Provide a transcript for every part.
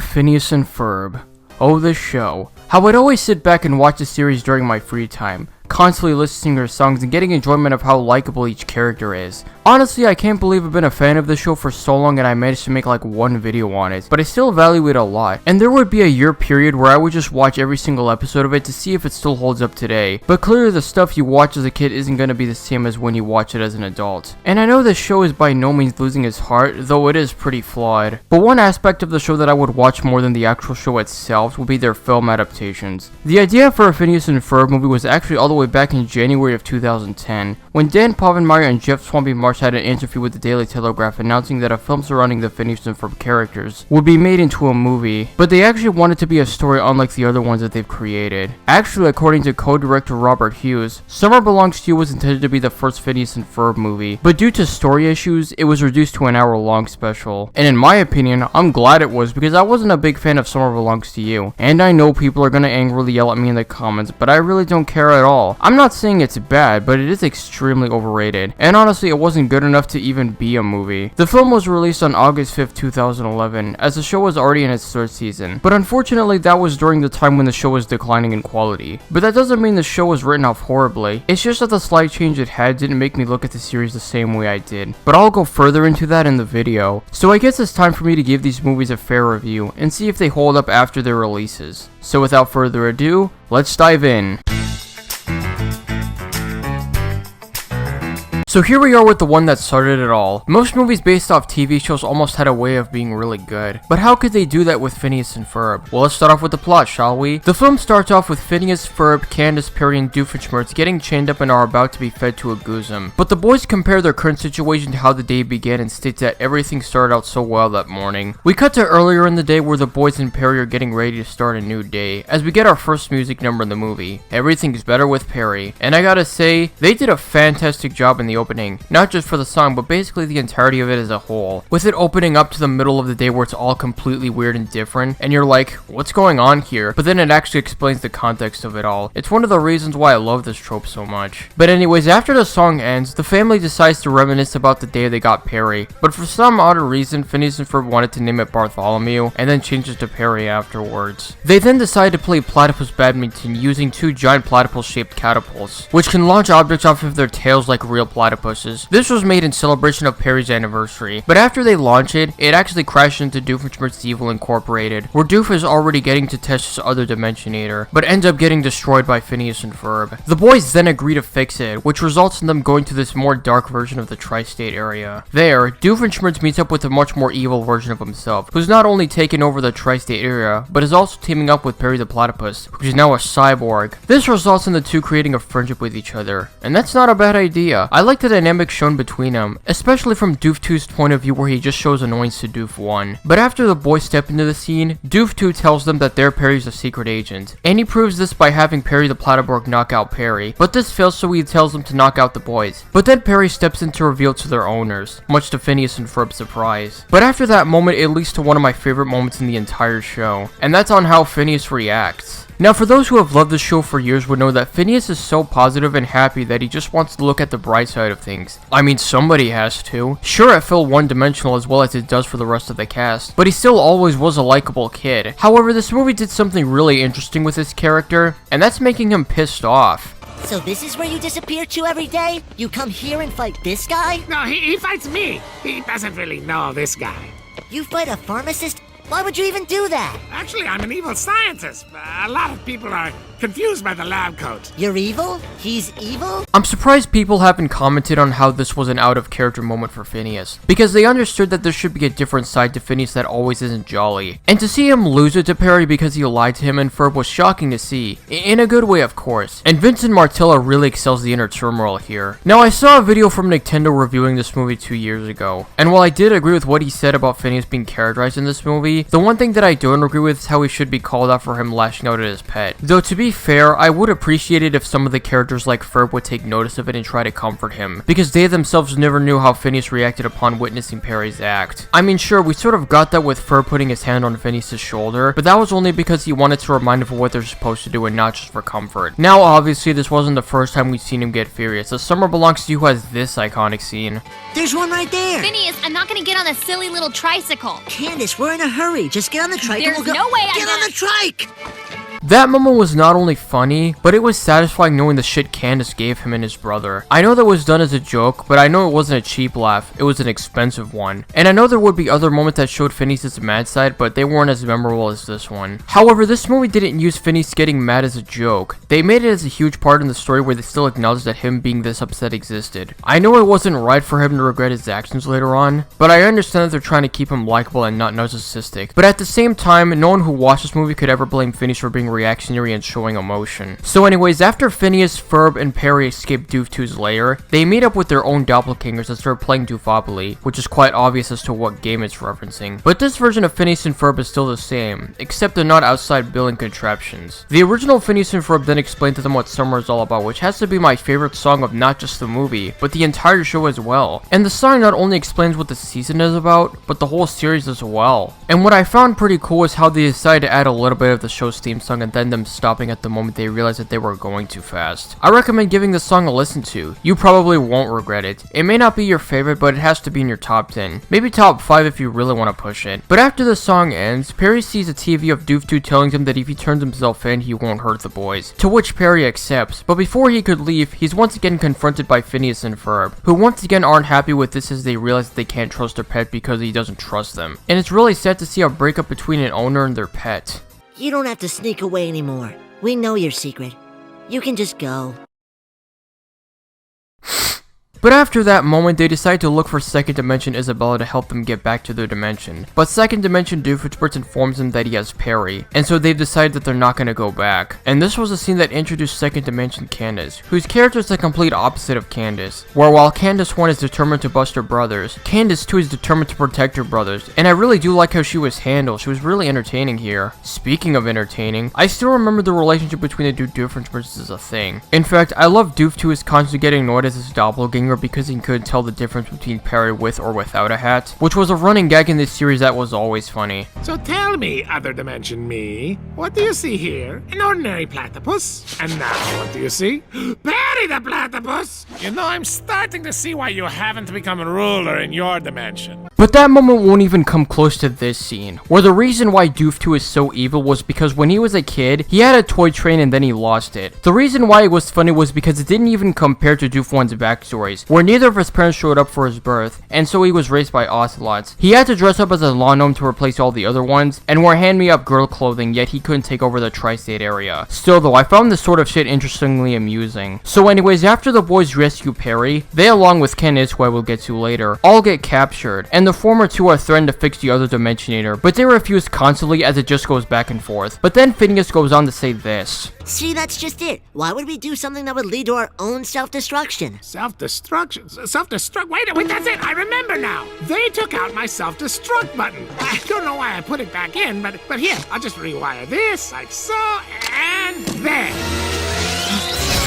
Phineas and Ferb. Oh, this show. How I'd always sit back and watch the series during my free time, constantly listening to their songs and getting enjoyment of how likable each character is. Honestly, I can't believe I've been a fan of the show for so long and I managed to make like one video on it, but I still value it a lot. And there would be a year period where I would just watch every single episode of it to see if it still holds up today. But clearly the stuff you watch as a kid isn't going to be the same as when you watch it as an adult. And I know this show is by no means losing its heart, though it is pretty flawed. But one aspect of the show that I would watch more than the actual show itself would be their film adaptations. The idea for a Phineas and Ferb movie was actually all the way back in January of 2010, when Dan Povenmire and Jeff Swampy Marsh had an interview with the Daily Telegraph announcing that a film surrounding the Phineas and Ferb characters would be made into a movie, but they actually wanted it to be a story unlike the other ones that they've created. Actually, according to co-director Robert Hughes, Summer Belongs to You was intended to be the first Phineas and Ferb movie, but due to story issues, it was reduced to an hour-long special. And in my opinion, I'm glad it was, because I wasn't a big fan of Summer Belongs to You, and I know people are gonna angrily yell at me in the comments, but I really don't care at all. I'm not saying it's bad, but it is extremely overrated, and honestly it wasn't good enough to even be a movie. The film was released on August 5th, 2011, as the show was already in its third season, but unfortunately that was during the time when the show was declining in quality. But that doesn't mean the show was written off horribly, it's just that the slight change it had didn't make me look at the series the same way I did. But I'll go further into that in the video. So I guess it's time for me to give these movies a fair review, and see if they hold up after their releases. So without further ado, let's dive in. So here we are with the one that started it all. Most movies based off TV shows almost had a way of being really good, but how could they do that with Phineas and Ferb? Well, let's start off with the plot, shall we? The film starts off with Phineas, Ferb, Candace, Perry, and Doofenshmirtz getting chained up and are about to be fed to a goosum. But the boys compare their current situation to how the day began and state that everything started out so well that morning. We cut to earlier in the day where the boys and Perry are getting ready to start a new day, as we get our first music number in the movie. Everything's Better with Perry. And I gotta say, they did a fantastic job in the opening, not just for the song, but basically the entirety of it as a whole, with it opening up to the middle of the day where it's all completely weird and different, and you're like, what's going on here? But then it actually explains the context of it all. It's one of the reasons why I love this trope so much. But anyways, after the song ends, the family decides to reminisce about the day they got Perry, but for some odd reason, Phineas and Ferb wanted to name it Bartholomew, and then change it to Perry afterwards. They then decide to play platypus badminton using two giant platypus-shaped catapults, which can launch objects off of their tails like real platypuses. This was made in celebration of Perry's anniversary, but after they launch it, it actually crashed into Doofenshmirtz Evil Incorporated, where Doof is already getting to test his other Dimensionator, but ends up getting destroyed by Phineas and Ferb. The boys then agree to fix it, which results in them going to this more dark version of the Tri-State area. There, Doofenshmirtz meets up with a much more evil version of himself, who's not only taken over the Tri-State area, but is also teaming up with Perry the Platypus, who's now a cyborg. This results in the two creating a friendship with each other, and that's not a bad idea. I like the dynamic shown between them, especially from Doof 2's point of view where he just shows annoyance to Doof 1. But after the boys step into the scene, Doof 2 tells them that their Perry's a secret agent, and he proves this by having Perry the Platyborg knock out Perry, but this fails, so he tells them to knock out the boys. But then Perry steps in to reveal to their owners, much to Phineas and Ferb's surprise. But after that moment, it leads to one of my favorite moments in the entire show, and that's on how Phineas reacts. Now, for those who have loved the show for years would know that Phineas is so positive and happy that he just wants to look at the bright side of things. I mean, somebody has to. Sure, it felt one-dimensional as well as it does for the rest of the cast, but he still always was a likable kid. However, this movie did something really interesting with his character, and that's making him pissed off. So this is where you disappear to every day? You come here and fight this guy? No, he fights me. He doesn't really know this guy. You fight a pharmacist? Why would you even do that? Actually, I'm an evil scientist. A lot of people are confused by the lab coat. You're evil? He's evil? I'm surprised people haven't commented on how this was an out-of-character moment for Phineas, because they understood that there should be a different side to Phineas that always isn't jolly. And to see him lose it to Perry because he lied to him and Ferb was shocking to see, in a good way of course. And Vincent Martella really excels the inner turmoil here. Now, I saw a video from Nintendo reviewing this movie 2 years ago, and while I did agree with what he said about Phineas being characterized in this movie, the one thing that I don't agree with is how he should be called out for him lashing out at his pet. Though to be fair, I would appreciate it if some of the characters like Ferb would take notice of it and try to comfort him, because they themselves never knew how Phineas reacted upon witnessing Perry's act. I mean, sure, we sort of got that with Ferb putting his hand on Phineas' shoulder, but that was only because he wanted to remind him of what they're supposed to do and not just for comfort. Now, obviously, this wasn't the first time we've seen him get furious, as Summer Belongs to You has this iconic scene. There's one right there! Phineas, I'm not gonna get on a silly little tricycle. Candace, we're in a hurry. hurry. Just get on the trike and There's we'll go. no way I'm Get on gonna- the trike! That moment was not only funny, but it was satisfying knowing the shit Candace gave him and his brother. I know that was done as a joke, but I know it wasn't a cheap laugh, it was an expensive one. And I know there would be other moments that showed Phineas' mad side, but they weren't as memorable as this one. However, this movie didn't use Phineas getting mad as a joke. They made it as a huge part in the story where they still acknowledged that him being this upset existed. I know it wasn't right for him to regret his actions later on, but I understand that they're trying to keep him likable and not narcissistic. But at the same time, no one who watched this movie could ever blame Phineas for being reactionary and showing emotion. So anyways, after Phineas, Ferb, and Perry escape Doof 2's lair, they meet up with their own doppelgangers and start playing Doofopoly, which is quite obvious as to what game it's referencing. But this version of Phineas and Ferb is still the same, except they're not outside building contraptions. The original Phineas and Ferb then explained to them what summer is all about, which has to be my favorite song of not just the movie, but the entire show as well. And the song not only explains what the season is about, but the whole series as well. And what I found pretty cool is how they decided to add a little bit of the show's theme song and then them stopping at the moment they realized that they were going too fast. I recommend giving this song a listen to. You probably won't regret it. It may not be your favorite, but it has to be in your top 10. Maybe top 5 if you really want to push it. But after the song ends, Perry sees a TV of Doof 2 telling him that if he turns himself in, he won't hurt the boys. To which Perry accepts, but before he could leave, he's once again confronted by Phineas and Ferb, who once again aren't happy with this as they realize that they can't trust their pet because he doesn't trust them. And it's really sad to see a breakup between an owner and their pet. You don't have to sneak away anymore. We know your secret. You can just go. But after that moment, they decide to look for Second Dimension Isabella to help them get back to their dimension. But Second Dimension Doofenshmirtz informs them that he has Perry, and so they've decided that they're not gonna go back. And this was a scene that introduced Second Dimension Candace, whose character is the complete opposite of Candace. Where while Candace 1 is determined to bust her brothers, Candace 2 is determined to protect her brothers. And I really do like how she was handled. She was really entertaining here. Speaking of entertaining, I still remember the relationship between the two Doofenshmirtz is a thing. In fact, I love Doof 2 is constantly getting annoyed as his doppelganger because he couldn't tell the difference between Perry with or without a hat, which was a running gag in this series that was always funny. So tell me, other dimension me, what do you see here? An ordinary platypus? And now, what do you see? Perry the platypus! You know, I'm starting to see why you haven't become a ruler in your dimension. But that moment won't even come close to this scene, where the reason why Doof 2 is so evil was because when he was a kid, he had a toy train and then he lost it. The reason why it was funny was because it didn't even compare to Doof 1's backstories, where neither of his parents showed up for his birth, and so he was raised by ocelots. He had to dress up as a lawn gnome to replace all the other ones, and wear hand-me-up girl clothing, yet he couldn't take over the tri-state area. Still though, I found this sort of shit interestingly amusing. So anyways, after the boys rescue Perry, they along with Candace, who I will get to later, all get captured, and the former two are threatened to fix the other Dimensionator, but they refuse constantly as it just goes back and forth. But then Phineas goes on to say this. See, that's just it. Why would we do something that would lead to our own self-destruction? Self-destruction? Self-destruct? Wait, that's it! I remember now! They took out my self-destruct button. I don't know why I put it back in, but here, I'll just rewire this, like so, and there.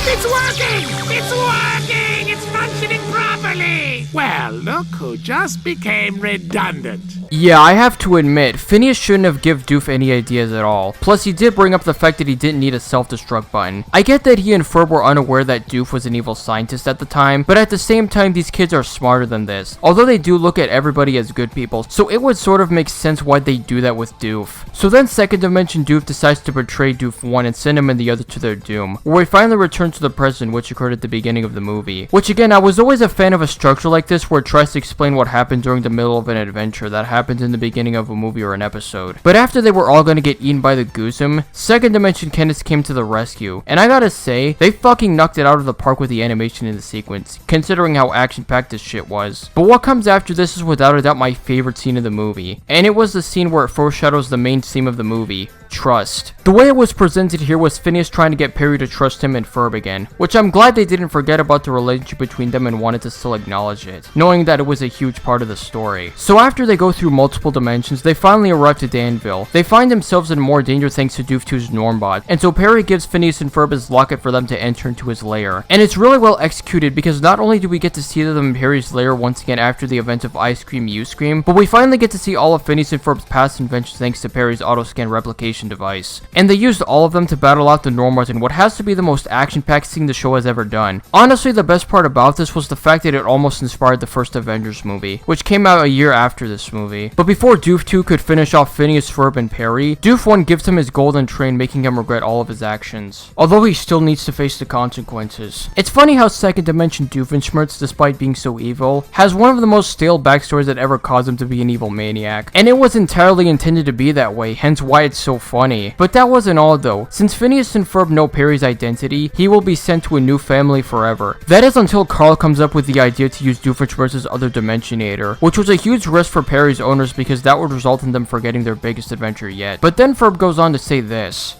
It's working! It's working! It's functioning properly! Well, look who just became redundant. Yeah, I have to admit, Phineas shouldn't have given Doof any ideas at all. Plus, he did bring up the fact that he didn't need a self-destruct button. I get that he and Ferb were unaware that Doof was an evil scientist at the time, but at the same time, these kids are smarter than this. Although they do look at everybody as good people, so it would sort of make sense why they do that with Doof. So then Second Dimension Doof decides to betray Doof 1 and send him and the other to their doom, where we finally return to the present, which occurred at the beginning of the movie. Which again, I was always a fan of a structure like this where it tries to explain what happened during the middle of an adventure that happens in the beginning of a movie or an episode. But after they were all gonna get eaten by the Goosum, Second Dimension Candace came to the rescue, and I gotta say, they fucking knocked it out of the park with the animation in the sequence, considering how action-packed this shit was. But what comes after this is without a doubt my favorite scene of the movie, and it was the scene where it foreshadows the main theme of the movie. Trust. The way it was presented here was Phineas trying to get Perry to trust him and Ferb again, which I'm glad they didn't forget about the relationship between them and wanted to still acknowledge it, knowing that it was a huge part of the story. So after they go through multiple dimensions, they finally arrive to Danville. They find themselves in more danger thanks to Doof 2's Normbot, and so Perry gives Phineas and Ferb his locket for them to enter into his lair. And it's really well executed because not only do we get to see them in Perry's lair once again after the event of Ice Cream You Scream, but we finally get to see all of Phineas and Ferb's past inventions thanks to Perry's auto-scan replication transmission device. And they used all of them to battle out the Normals in what has to be the most action-packed scene the show has ever done. Honestly, the best part about this was the fact that it almost inspired the first Avengers movie, which came out a year after this movie. But before Doof 2 could finish off Phineas, Ferb, and Perry, Doof 1 gives him his golden train, making him regret all of his actions. Although he still needs to face the consequences. It's funny how Second Dimension Doofenshmirtz, despite being so evil, has one of the most stale backstories that ever caused him to be an evil maniac. And it was entirely intended to be that way, hence why it's so funny. But that wasn't all though. Since Phineas and Ferb know Perry's identity, he will be sent to a new family forever. That is until Carl comes up with the idea to use Doofenshmirtz's other Dimensionator, which was a huge risk for Perry's owners because that would result in them forgetting their biggest adventure yet. But then Ferb goes on to say this.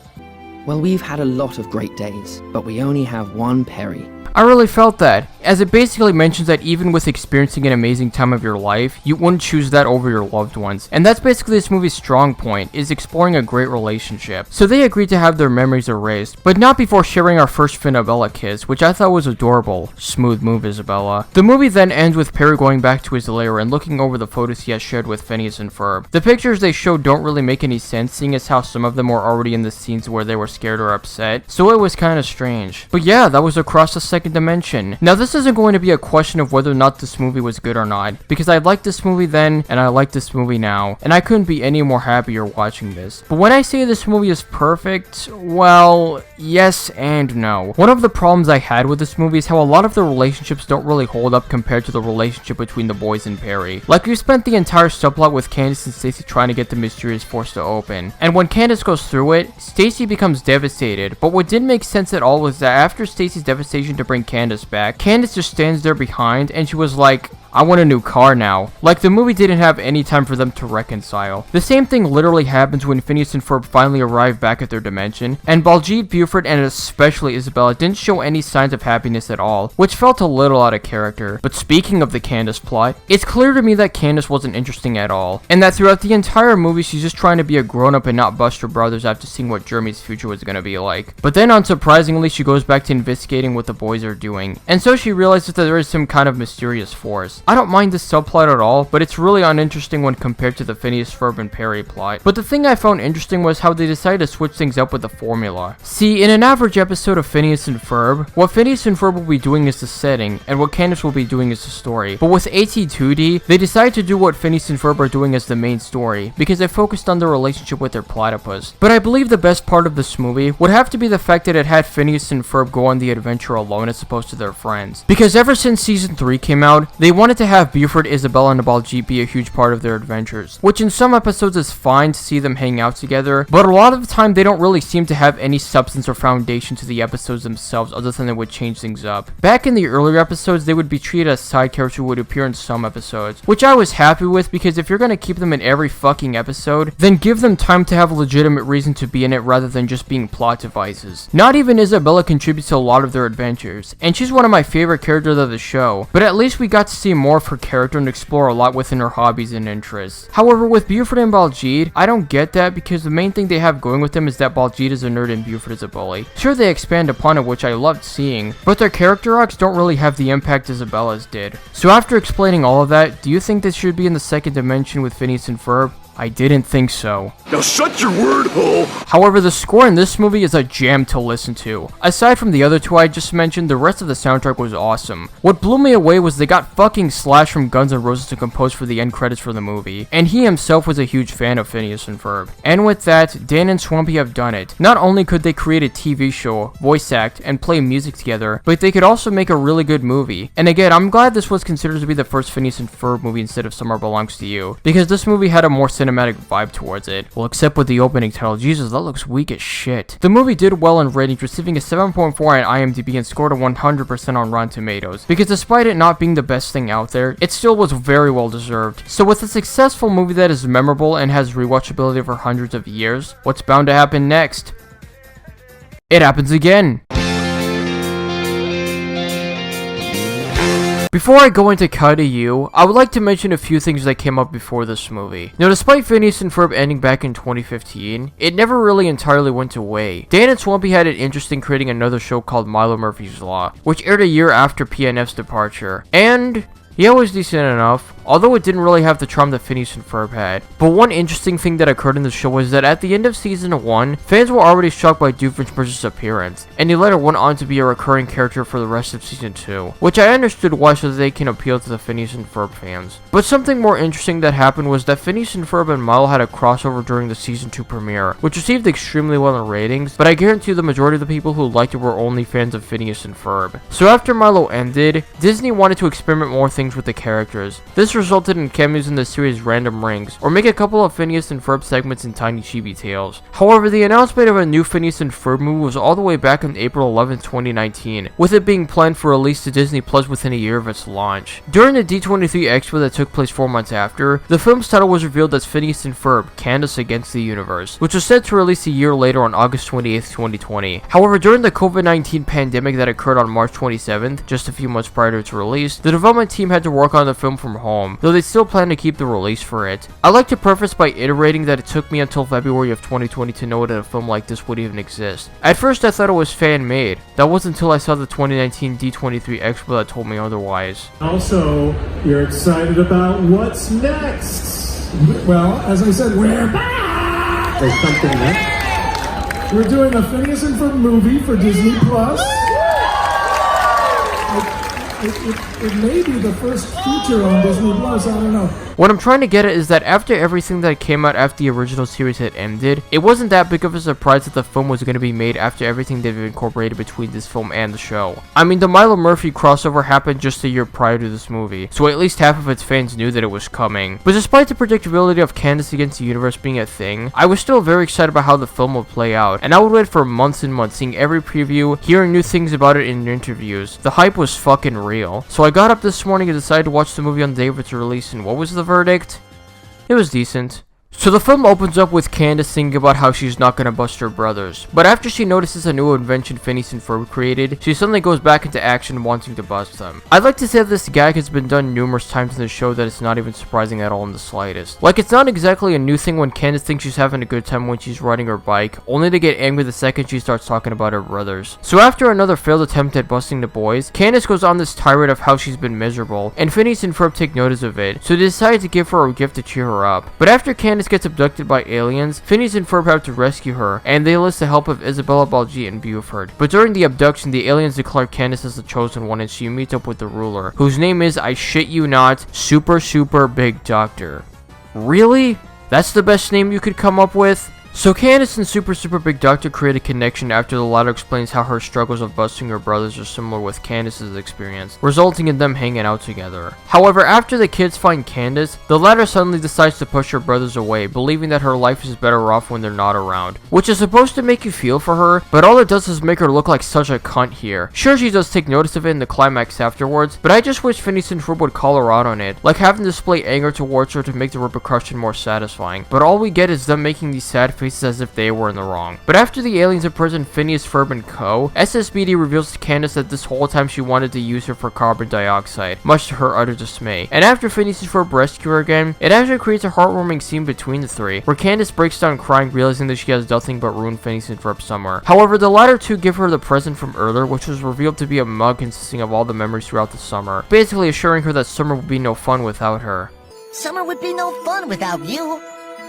Well, we've had a lot of great days, but we only have one Perry. I really felt that, as it basically mentions that even with experiencing an amazing time of your life, you wouldn't choose that over your loved ones. And that's basically this movie's strong point, is exploring a great relationship. So they agreed to have their memories erased, but not before sharing our first Finnabella kiss, which I thought was adorable. Smooth move, Isabella. The movie then ends with Perry going back to his lair and looking over the photos he has shared with Phineas and Ferb. The pictures they showed don't really make any sense, seeing as how some of them were already in the scenes where they were scared or upset, so it was kinda strange. But yeah, that was Across the Second Dimension. Now this isn't going to be a question of whether or not this movie was good or not, because I liked this movie then, and I like this movie now, and I couldn't be any more happier watching this. But when I say this movie is perfect, well, yes and no. One of the problems I had with this movie is how a lot of the relationships don't really hold up compared to the relationship between the boys and Perry. Like, we spent the entire subplot with Candace and Stacy trying to get the mysterious force to open, and when Candace goes through it, Stacy becomes devastated, but what didn't make sense at all was that after Stacy's devastation to bring Candace back, Candace just stands there behind, and she was like, I want a new car now. Like, the movie didn't have any time for them to reconcile. The same thing literally happens when Phineas and Ferb finally arrive back at their dimension, and Baljeet, Buford, and especially Isabella didn't show any signs of happiness at all, which felt a little out of character. But speaking of the Candace plot, it's clear to me that Candace wasn't interesting at all, and that throughout the entire movie she's just trying to be a grown-up and not bust her brothers after seeing what Jeremy's future was gonna be like. But then unsurprisingly, she goes back to investigating what the boys are doing, and so she realizes that there is some kind of mysterious force. I don't mind this subplot at all, but it's really uninteresting when compared to the Phineas, Ferb, and Perry plot. But the thing I found interesting was how they decided to switch things up with the formula. See, in an average episode of Phineas and Ferb, what Phineas and Ferb will be doing is the setting, and what Candace will be doing is the story. But with AT2D, they decided to do what Phineas and Ferb are doing as the main story, because they focused on their relationship with their platypus. But I believe the best part of this movie would have to be the fact that it had Phineas and Ferb go on the adventure alone as opposed to their friends. Because ever since season 3 came out, they wanted to have Buford, Isabella, and Baljeet be a huge part of their adventures, which in some episodes is fine to see them hang out together, but a lot of the time they don't really seem to have any substance or foundation to the episodes themselves other than it would change things up. Back in the earlier episodes, they would be treated as side characters who would appear in some episodes, which I was happy with because if you're gonna keep them in every fucking episode, then give them time to have a legitimate reason to be in it rather than just being plot devices. Not even Isabella contributes to a lot of their adventures, and she's one of my favorite characters of the show, but at least we got to see more of her character and explore a lot within her hobbies and interests. However, with Buford and Baljeet, I don't get that because the main thing they have going with them is that Baljeet is a nerd and Buford is a bully. Sure, they expand upon it, which I loved seeing, but their character arcs don't really have the impact Isabella's did. So after explaining all of that, do you think this should be in the second dimension with Phineas and Ferb? I didn't think so. Now shut your word hole! However, the score in this movie is a jam to listen to. Aside from the other two I just mentioned, the rest of the soundtrack was awesome. What blew me away was they got fucking Slash from Guns N' Roses to compose for the end credits for the movie, and he himself was a huge fan of Phineas and Ferb. And with that, Dan and Swampy have done it. Not only could they create a TV show, voice act, and play music together, but they could also make a really good movie. And again, I'm glad this was considered to be the first Phineas and Ferb movie instead of Summer Belongs to You, because this movie had a more cinematic vibe towards it. Well, except with the opening title. Jesus, that looks weak as shit. The movie did well in ratings, receiving a 7.4 on IMDb and scored a 100% on Rotten Tomatoes, because despite it not being the best thing out there, it still was very well deserved. So with a successful movie that is memorable and has rewatchability for hundreds of years, what's bound to happen next? It happens again! Before I go into Kai to You, I would like to mention a few things that came up before this movie. Now, despite Phineas and Ferb ending back in 2015, it never really entirely went away. Dan and Swampy had it interesting creating another show called Milo Murphy's Law, which aired a year after PNF's departure. And yeah, it was decent enough. although it didn't really have the charm that Phineas and Ferb had. But one interesting thing that occurred in the show was that at the end of season 1, fans were already shocked by Doofenshmirtz's appearance, and he later went on to be a recurring character for the rest of season 2, which I understood why, so that they can appeal to the Phineas and Ferb fans. But something more interesting that happened was that Phineas and Ferb and Milo had a crossover during the season 2 premiere, which received extremely well in ratings, but I guarantee you the majority of the people who liked it were only fans of Phineas and Ferb. So after Milo ended, Disney wanted to experiment more things with the characters. This resulted in cameos in the series Random Rings, or make a couple of Phineas and Ferb segments in Tiny Chibi Tales. However, the announcement of a new Phineas and Ferb movie was all the way back on April 11, 2019, with it being planned for release to Disney Plus within a year of its launch. During the D23 Expo that took place 4 months after, the film's title was revealed as Phineas and Ferb, Candace Against the Universe, which was set to release a year later on August 28, 2020. However, during the COVID-19 pandemic that occurred on March 27th, just a few months prior to its release, the development team had to work on the film from home, though they still plan to keep the release for it. I'd like to preface by iterating that it took me until February of 2020 to know that a film like this would even exist. At first I thought it was fan-made. That wasn't until I saw the 2019 D23 Expo that told me otherwise. Also, you're excited about what's next. Well, as I said, we're back! There's something next. We're doing a Phineas and Ferb movie for Disney Plus. It may be the first feature on Disney Plus, I don't know. What I'm trying to get at is that after everything that came out after the original series had ended, it wasn't that big of a surprise that the film was going to be made after everything they've incorporated between this film and the show. I mean, the Milo Murphy crossover happened just a year prior to this movie, so at least half of its fans knew that it was coming. But despite the predictability of Candace Against the Universe being a thing, I was still very excited about how the film would play out, and I would wait for months and months, seeing every preview, hearing new things about it in interviews. The hype was fucking real. So I got up this morning and decided to watch the movie on the day of its release, and what was the verdict? It was decent. So the film opens up with Candace thinking about how she's not gonna bust her brothers, but after she notices a new invention Phineas and Ferb created, she suddenly goes back into action wanting to bust them. I'd like to say that this gag has been done numerous times in the show that it's not even surprising at all in the slightest. Like, it's not exactly a new thing when Candace thinks she's having a good time when she's riding her bike, only to get angry the second she starts talking about her brothers. So after another failed attempt at busting the boys, Candace goes on this tirade of how she's been miserable, and Phineas and Ferb take notice of it, so they decide to give her a gift to cheer her up. But after Candace gets abducted by aliens, Phineas and Ferb have to rescue her, and they enlist the help of Isabella Baljeet and Buford. But during the abduction, the aliens declare Candace as the chosen one, and she meets up with the ruler, whose name is, I shit you not, Super Big Doctor. Really? That's the best name you could come up with? So Candace and Super Big Doctor create a connection after the latter explains how her struggles of busting her brothers are similar with Candace's experience, resulting in them hanging out together. However, after the kids find Candace, the latter suddenly decides to push her brothers away, believing that her life is better off when they're not around, which is supposed to make you feel for her, but all it does is make her look like such a cunt here. Sure, she does take notice of it in the climax afterwards, but I just wish Phineas and Ferb would call her out on it, like having to display anger towards her to make the repercussion more satisfying. But all we get is them making these sad faces as if they were in the wrong. But after the aliens imprison Phineas, Ferb, and co., SSBD reveals to Candace that this whole time she wanted to use her for carbon dioxide, much to her utter dismay. And after Phineas and Ferb rescue her again, it actually creates a heartwarming scene between the three, where Candace breaks down crying, realizing that she has nothing but ruined Phineas and Ferb's summer. However, the latter two give her the present from earlier, which was revealed to be a mug consisting of all the memories throughout the summer, basically assuring her that summer would be no fun without her. Summer would be no fun without you.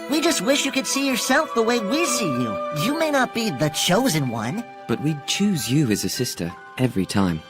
We just wish you could see yourself the way we see you. You may not be the chosen one, But we'd choose you as a sister every time.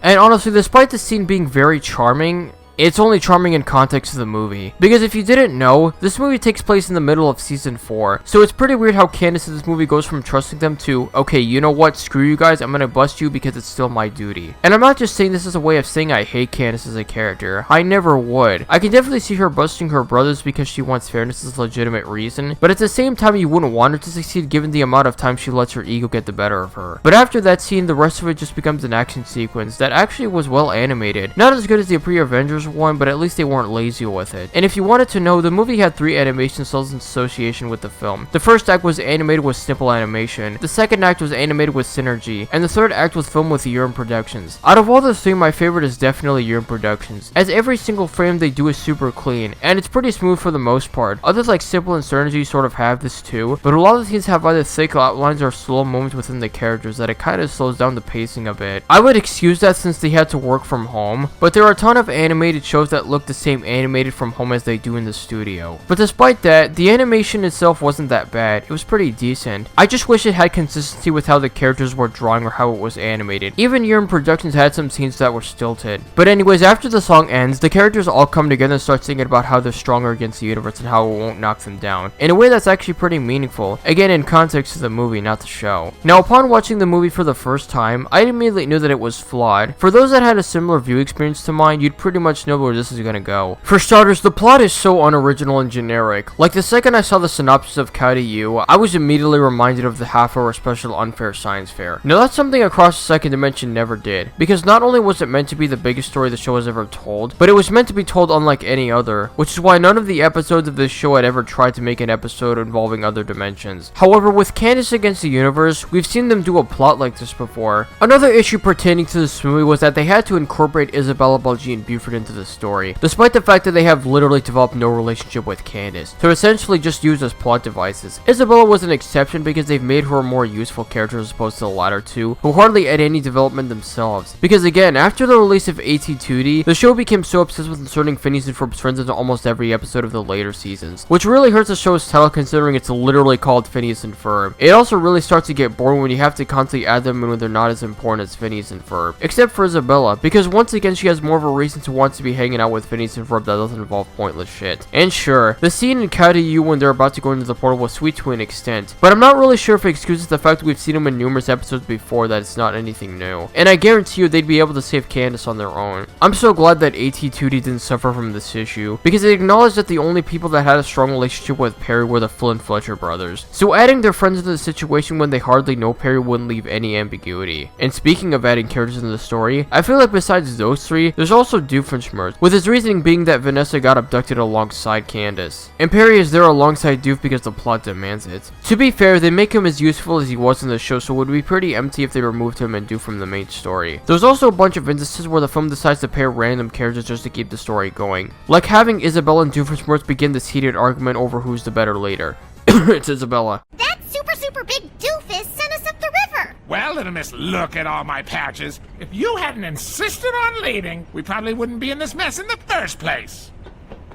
And honestly, despite the scene being very charming, it's only charming in context of the movie. Because if you didn't know, this movie takes place in the middle of season 4. So it's pretty weird how Candace in this movie goes from trusting them to, okay, you know what, screw you guys, I'm gonna bust you because it's still my duty. And I'm not just saying this as a way of saying I hate Candace as a character. I never would. I can definitely see her busting her brothers because she wants fairness as a legitimate reason. But at the same time, you wouldn't want her to succeed given the amount of time she lets her ego get the better of her. But after that scene, the rest of it just becomes an action sequence that actually was well animated. Not as good as the pre-Avengers one, but at least they weren't lazy with it. And if you wanted to know, the movie had 3 animation styles in association with the film. The first act was animated with simple animation, the second act was animated with Synergy, and the third act was filmed with Urine Productions. Out of all the 3, my favorite is definitely Urine Productions, as every single frame they do is super clean, and it's pretty smooth for the most part. Others like Simple and Synergy sort of have this too, but a lot of the scenes have either thick outlines or slow moments within the characters that it kinda slows down the pacing a bit. I would excuse that since they had to work from home, but there are a ton of animated animated shows that look the same animated from home as they do in the studio. But despite that, the animation itself wasn't that bad. It was pretty decent. I just wish it had consistency with how the characters were drawing or how it was animated. Even Yearn Productions had some scenes that were stilted. But anyways, after the song ends, the characters all come together and start singing about how they're stronger against the universe and how it won't knock them down. In a way that's actually pretty meaningful. Again, in context of the movie, not the show. Now, upon watching the movie for the first time, I immediately knew that it was flawed. For those that had a similar view experience to mine, you'd pretty much know where this is gonna go. For starters, the plot is so unoriginal and generic. Like, the second I saw the synopsis of KDU, I was immediately reminded of the half-hour special Unfair Science Fair. Now, that's something Across the Second Dimension never did, because not only was it meant to be the biggest story the show has ever told, but it was meant to be told unlike any other, which is why none of the episodes of this show had ever tried to make an episode involving other dimensions. However, with Candace Against the Universe, we've seen them do a plot like this before. Another issue pertaining to this movie was that they had to incorporate Isabella, Bulgy, and Buford into the story, despite the fact that they have literally developed no relationship with Candace. They're essentially just used as plot devices. Isabella was an exception because they've made her a more useful character as opposed to the latter two, who hardly had any development themselves. Because again, after the release of AT2D, the show became so obsessed with inserting Phineas and Ferb's friends into almost every episode of the later seasons, which really hurts the show's title considering it's literally called Phineas and Ferb. It also really starts to get boring when you have to constantly add them in when they're not as important as Phineas and Ferb, except for Isabella, because once again she has more of a reason to want to be hanging out with Phineas and Ferb that doesn't involve pointless shit. And sure, the scene in KDU when they're about to go into the portal was sweet to an extent, but I'm not really sure if it excuses the fact that we've seen them in numerous episodes before that it's not anything new. And I guarantee you they'd be able to save Candace on their own. I'm so glad that AT2D didn't suffer from this issue, because it acknowledged that the only people that had a strong relationship with Perry were the Flynn Fletcher brothers. So adding their friends into the situation when they hardly know Perry wouldn't leave any ambiguity. And speaking of adding characters into the story, I feel like besides those three, there's also Doofenshmirtz, with his reasoning being that Vanessa got abducted alongside Candace. And Perry is there alongside Doof because the plot demands it. To be fair, they make him as useful as he was in the show, so it would be pretty empty if they removed him and Doof from the main story. There's also a bunch of instances where the film decides to pair random characters just to keep the story going, like having Isabella and Doofenshmirtz begin this heated argument over who's the better leader. It's Isabella. That super big doofus sent us up the river! Well, little miss, look at all my patches. If you hadn't insisted on leading, we probably wouldn't be in this mess in the first place.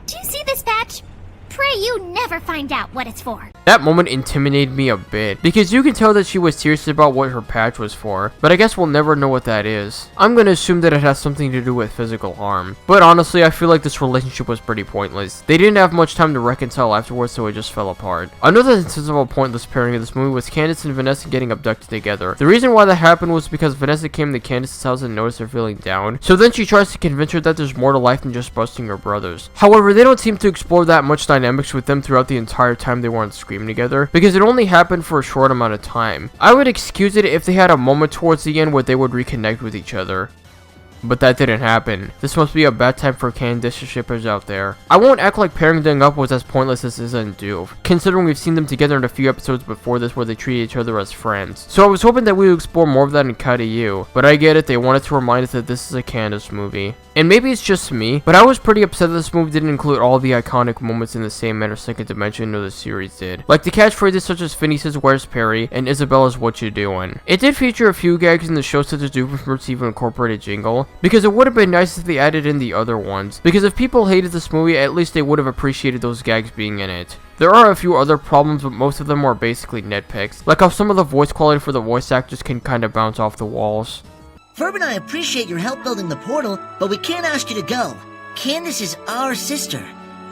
Do you see this patch? Pray you never find out what it's for. That moment intimidated me a bit, because you can tell that she was serious about what her patch was for, but I guess we'll never know what that is. I'm gonna assume that it has something to do with physical harm, but honestly I feel like this relationship was pretty pointless. They didn't have much time to reconcile afterwards, so it just fell apart. Another instance of a pointless pairing of this movie was Candace and Vanessa getting abducted together. The reason why that happened was because Vanessa came to Candace's house and noticed her feeling down, so then she tries to convince her that there's more to life than just busting her brothers. However, they don't seem to explore that much dynamics with them throughout the entire time they were on screen together, because it only happened for a short amount of time. I would excuse it if they had a moment towards the end where they would reconnect with each other. But that didn't happen. This must be a bad time for Candace shippers out there. I won't act like pairing them up was as pointless as Izza and Doof, considering we've seen them together in a few episodes before this where they treat each other as friends. So I was hoping that we would explore more of that in KDU, but I get it, they wanted to remind us that this is a Candace movie. And maybe it's just me, but I was pretty upset that this movie didn't include all the iconic moments in the same manner Second Dimension or the series did. Like the catchphrases such as Phineas's "Where's Perry" and Isabella's "What you doing?" It did feature a few gags in the show such as Doofenshmirtz even incorporated jingle, because it would have been nice if they added in the other ones, because if people hated this movie, at least they would have appreciated those gags being in it. There are a few other problems, but most of them are basically nitpicks, like how some of the voice quality for the voice actors can kinda bounce off the walls. Ferb and I appreciate your help building the portal, but we can't ask you to go. Candace is our sister.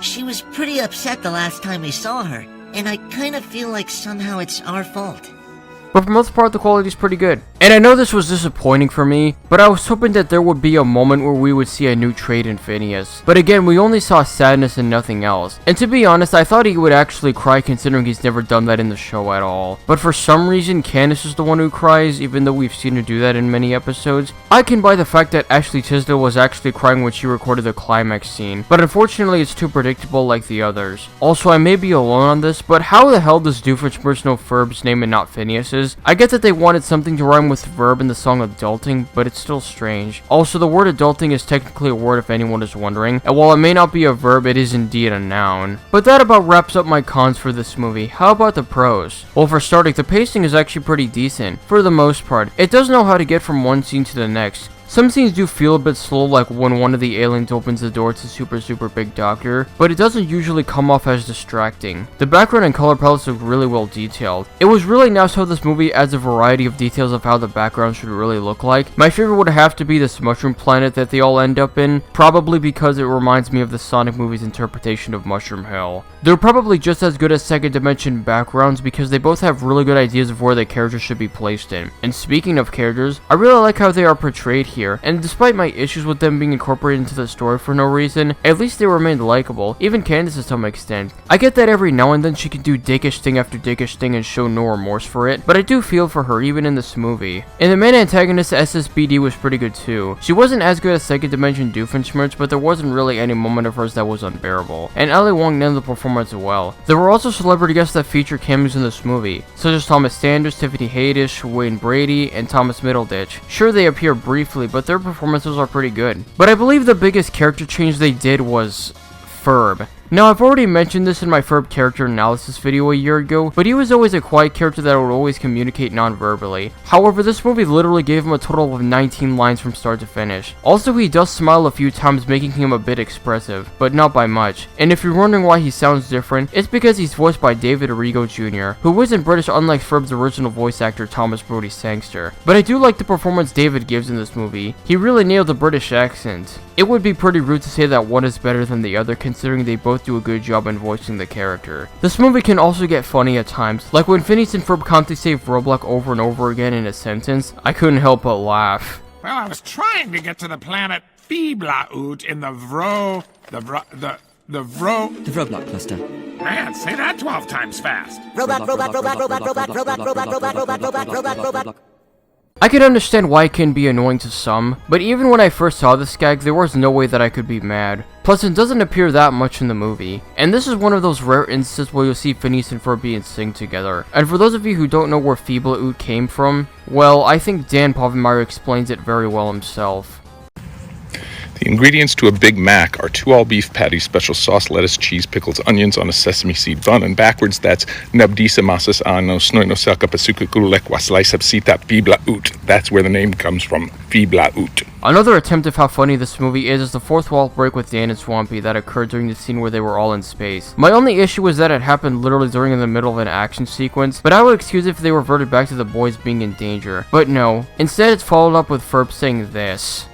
She was pretty upset the last time we saw her, and I kind of feel like somehow it's our fault. But for the most part, the quality is pretty good. And I know this was disappointing for me, but I was hoping that there would be a moment where we would see a new trait in Phineas. But again, we only saw sadness and nothing else. And to be honest, I thought he would actually cry considering he's never done that in the show at all. But for some reason, Candace is the one who cries, even though we've seen her do that in many episodes. I can buy the fact that Ashley Tisdale was actually crying when she recorded the climax scene, but unfortunately it's too predictable like the others. Also, I may be alone on this, but how the hell does Doofenshmirtz know Ferb's name and not Phineas's? I get that they wanted something to rhyme with verb in the song adulting, but it's still strange. Also, the word adulting is technically a word if anyone is wondering, and while it may not be a verb, it is indeed a noun. But that about wraps up my cons for this movie. How about the pros? Well, for starting, the pacing is actually pretty decent, for the most part. It does know how to get from one scene to the next. Some scenes do feel a bit slow, like when one of the aliens opens the door to super big doctor, but it doesn't usually come off as distracting. The background and color palettes look really well detailed. It was really nice how this movie adds a variety of details of how the background should really look like. My favorite would have to be this mushroom planet that they all end up in, probably because it reminds me of the Sonic movie's interpretation of Mushroom Hill. They're probably just as good as second dimension backgrounds because they both have really good ideas of where the characters should be placed in. And speaking of characters, I really like how they are portrayed here, and despite my issues with them being incorporated into the story for no reason, at least they remained likable, even Candace to some extent. I get that every now and then she can do dickish thing after dickish thing and show no remorse for it, but I do feel for her even in this movie. And the main antagonist SSBD was pretty good too. She wasn't as good as second dimension Doofenshmirtz, but there wasn't really any moment of hers that was unbearable. And Ali Wong nailed the performance well. There were also celebrity guests that featured cameos in this movie, such as Thomas Sanders, Tiffany Haddish, Wayne Brady, and Thomas Middleditch. Sure, they appear briefly, but their performances are pretty good. But I believe the biggest character change they did was Ferb. Now, I've already mentioned this in my Ferb character analysis video a year ago, but he was always a quiet character that would always communicate non-verbally. However, this movie literally gave him a total of 19 lines from start to finish. Also, he does smile a few times, making him a bit expressive, but not by much. And if you're wondering why he sounds different, it's because he's voiced by David Arrigo Jr., who isn't British unlike Ferb's original voice actor Thomas Brodie Sangster. But I do like the performance David gives in this movie. He really nailed the British accent. It would be pretty rude to say that one is better than the other, considering they both do a good job in voicing the character. This movie can also get funny at times, like when Phineas and Ferb constantly say Roblox over and over again in a sentence. I couldn't help but laugh. Well, I was trying to get to the planet Fiblaoot in the Roblox cluster. Man, say that 12 times fast. I can understand why it can be annoying to some, but even when I first saw this gag, there was no way that I could be mad. Plus, it doesn't appear that much in the movie. And this is one of those rare instances where you'll see Phineas and Ferb in sync together. And for those of you who don't know where Fiblaoot came from, well, I think Dan Povenmire explains it very well himself. The ingredients to a Big Mac are 2 all-beef patties, special sauce, lettuce, cheese, pickles, onions on a sesame seed bun, and backwards that's nabdisa masas ano snoino selka pasuka kulekwa slice up sita Fiblaoot. That's where the name comes from, Fiblaoot. Another attempt of how funny this movie is the fourth wall break with Dan and Swampy that occurred during the scene where they were all in space. My only issue was that it happened literally during the middle of an action sequence, but I would excuse it if they reverted back to the boys being in danger. But no, instead it's followed up with Ferb saying this.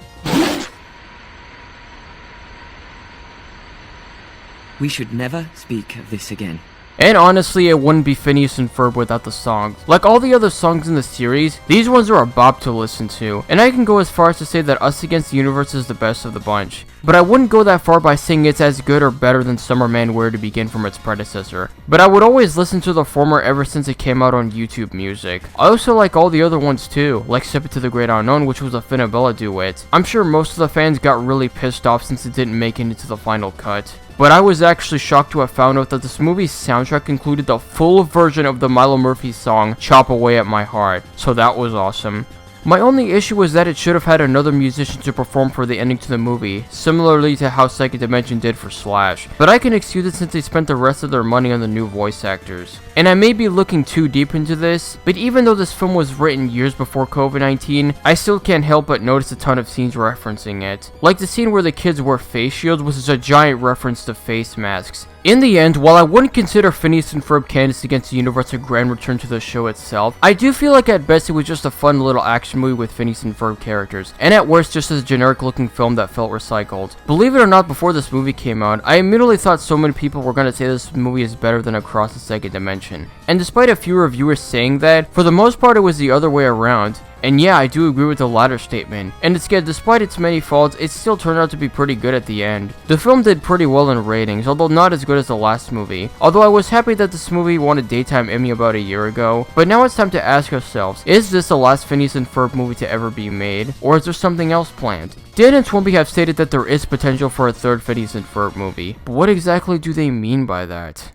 We should never speak of this again. And honestly, it wouldn't be Phineas and Ferb without the songs. Like all the other songs in the series, these ones are a bop to listen to, and I can go as far as to say that Us Against the Universe is the best of the bunch. But I wouldn't go that far by saying it's as good or better than Summer Man Where to Begin from its predecessor. But I would always listen to the former ever since it came out on YouTube Music. I also like all the other ones too, like Step It to the Great Unknown, which was a Finabella duet. I'm sure most of the fans got really pissed off since it didn't make it into the final cut. But I was actually shocked to have found out that this movie's soundtrack included the full version of the Milo Murphy song, Chop Away at My Heart, so that was awesome. My only issue was that it should have had another musician to perform for the ending to the movie, similarly to how Second Dimension did for Slash, but I can excuse it since they spent the rest of their money on the new voice actors. And I may be looking too deep into this, but even though this film was written years before COVID-19, I still can't help but notice a ton of scenes referencing it. Like the scene where the kids wear face shields, which is a giant reference to face masks. In the end, while I wouldn't consider Phineas and Ferb Candace Against the Universe a grand return to the show itself, I do feel like at best it was just a fun little action movie with Phineas and Ferb characters, and at worst just a generic looking film that felt recycled. Believe it or not, before this movie came out, I immediately thought so many people were going to say this movie is better than Across the Second Dimension. And despite a few reviewers saying that, for the most part it was the other way around. And yeah, I do agree with the latter statement. And instead, despite its many faults, it still turned out to be pretty good at the end. The film did pretty well in ratings, although not as good as the last movie. Although I was happy that this movie won a Daytime Emmy about a year ago. But now it's time to ask ourselves, is this the last Phineas and Ferb movie to ever be made? Or is there something else planned? Dan and Swampy have stated that there is potential for a third Phineas and Ferb movie. But what exactly do they mean by that?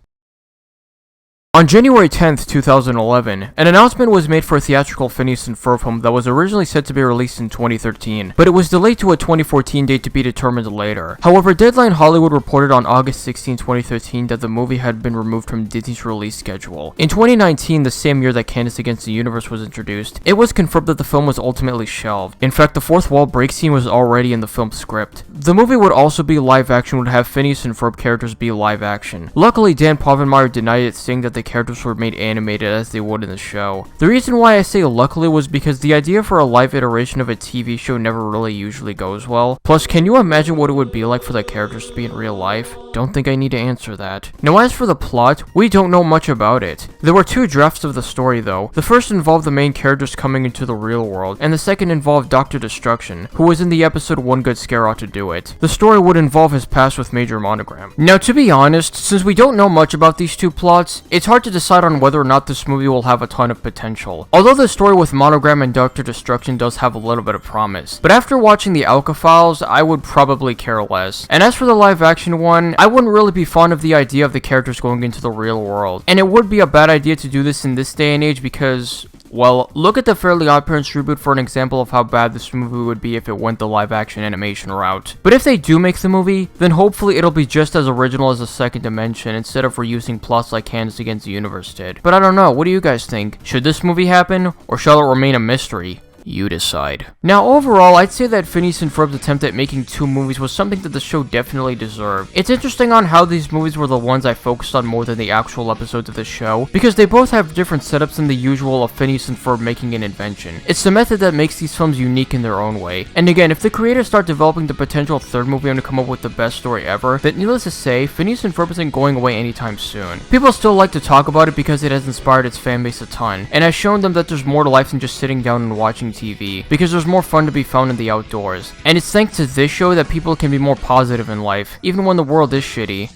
On January 10th, 2011, an announcement was made for a theatrical Phineas and Ferb film that was originally set to be released in 2013, but it was delayed to a 2014 date to be determined later. However, Deadline Hollywood reported on August 16, 2013 that the movie had been removed from Disney's release schedule. In 2019, the same year that Candace Against the Universe was introduced, it was confirmed that the film was ultimately shelved. In fact, the fourth wall break scene was already in the film's script. The movie would also be live action, would have Phineas and Ferb characters be live action. Luckily, Dan Povenmire denied it, saying that the characters were made animated as they would in the show. The reason why I say luckily was because the idea for a live iteration of a TV show never really usually goes well. Plus, can you imagine what it would be like for the characters to be in real life? Don't think I need to answer that. Now, as for the plot, we don't know much about it. There were two drafts of the story though. The first involved the main characters coming into the real world, and the second involved Dr. Destruction, who was in the episode One Good Scare Ought to Do It. The story would involve his past with Major Monogram. Now, to be honest, since we don't know much about these two plots, it's hard to decide on whether or not this movie will have a ton of potential. Although the story with Monogram and Dr. Destruction does have a little bit of promise. But after watching the Alka Files, I would probably care less. And as for the live action one, I wouldn't really be fond of the idea of the characters going into the real world. And it would be a bad idea to do this in this day and age because, well, look at the Fairly OddParents reboot for an example of how bad this movie would be if it went the live-action animation route. But if they do make the movie, then hopefully it'll be just as original as The Second Dimension instead of reusing plots like Candace Against the Universe did. But I don't know, what do you guys think? Should this movie happen, or shall it remain a mystery? You decide. Now, overall, I'd say that Phineas and Ferb's attempt at making two movies was something that the show definitely deserved. It's interesting on how these movies were the ones I focused on more than the actual episodes of the show, because they both have different setups than the usual of Phineas and Ferb making an invention. It's the method that makes these films unique in their own way. And again, if the creators start developing the potential third movie and to come up with the best story ever, then needless to say, Phineas and Ferb isn't going away anytime soon. People still like to talk about it because it has inspired its fanbase a ton, and has shown them that there's more to life than just sitting down and watching TV, because there's more fun to be found in the outdoors. And it's thanks to this show that people can be more positive in life, even when the world is shitty.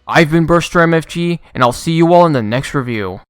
I've been Burster MFG, and I'll see you all in the next review.